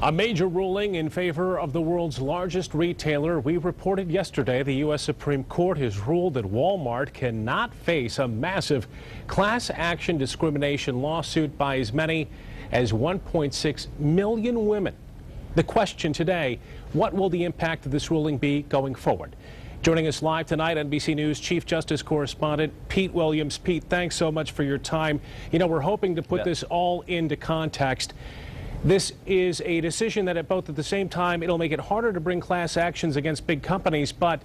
A major ruling in favor of the world's largest retailer. We reported yesterday the U.S. Supreme Court has ruled that Walmart cannot face a massive class action discrimination lawsuit by as many as 1.6 million women. The question today, what will the impact of this ruling be going forward? Joining us live tonight, NBC News Chief Justice Correspondent Pete Williams. Pete, thanks so much for your time. You know, we're hoping to put this all into context. This is a decision that at the same time, it'll make it harder to bring class actions against big companies, but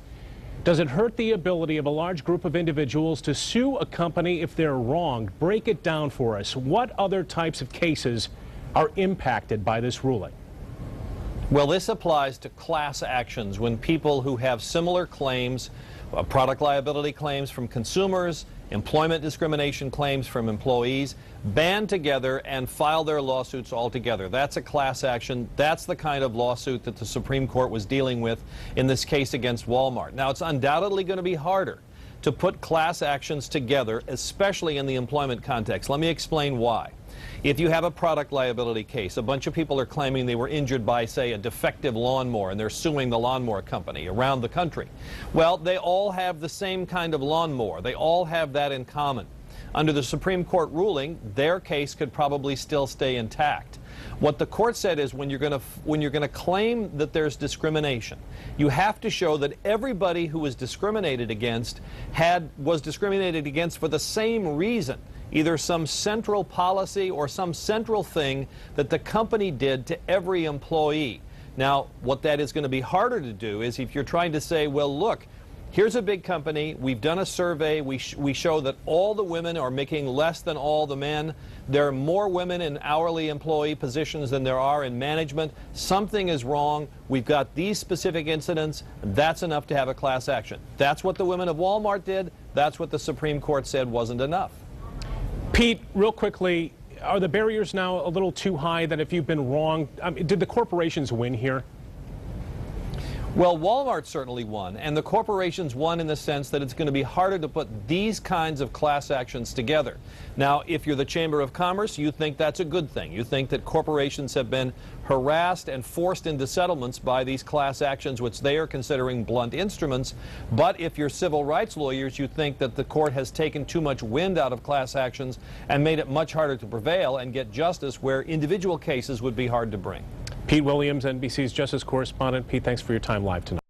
does it hurt the ability of a large group of individuals to sue a company if they're wronged? Break it down for us. What other types of cases are impacted by this ruling? Well, this applies to class actions when people who have similar claims, product liability claims from consumers, employment discrimination claims from employees, band together and file their lawsuits all together. That's a class action. That's the kind of lawsuit that the Supreme Court was dealing with in this case against Walmart. Now, it's undoubtedly going to be harder to put class actions together, especially in the employment context. Let me explain why. If you have a product liability case, a bunch of people are claiming they were injured by, say, a defective lawnmower, and they're suing the lawnmower company around the country. Well, they all have the same kind of lawnmower. They all have that in common. Under the Supreme Court ruling, their case could probably still stay intact. What the court said is when you're going to claim that there's discrimination, you have to show that everybody who was discriminated against was discriminated against for the same reason, either some central policy or some central thing that the company did to every employee. Now, what that is going to be harder to do is if you're trying to say, well, look, here's a big company, we've done a survey, we show that all the women are making less than all the men, there are more women in hourly employee positions than there are in management, something is wrong, we've got these specific incidents, that's enough to have a class action. That's what the women of Walmart did, that's what the Supreme Court said wasn't enough. Pete, real quickly, are the barriers now a little too high that if you've been wrong, did the corporations win here? Well, Walmart certainly won, and the corporations won in the sense that it's going to be harder to put these kinds of class actions together. Now, if you're the Chamber of Commerce, you think that's a good thing. You think that corporations have been harassed and forced into settlements by these class actions, which they are considering blunt instruments. But if you're civil rights lawyers, you think that the court has taken too much wind out of class actions and made it much harder to prevail and get justice where individual cases would be hard to bring. Pete Williams, NBC's Justice Correspondent. Pete, thanks for your time live tonight.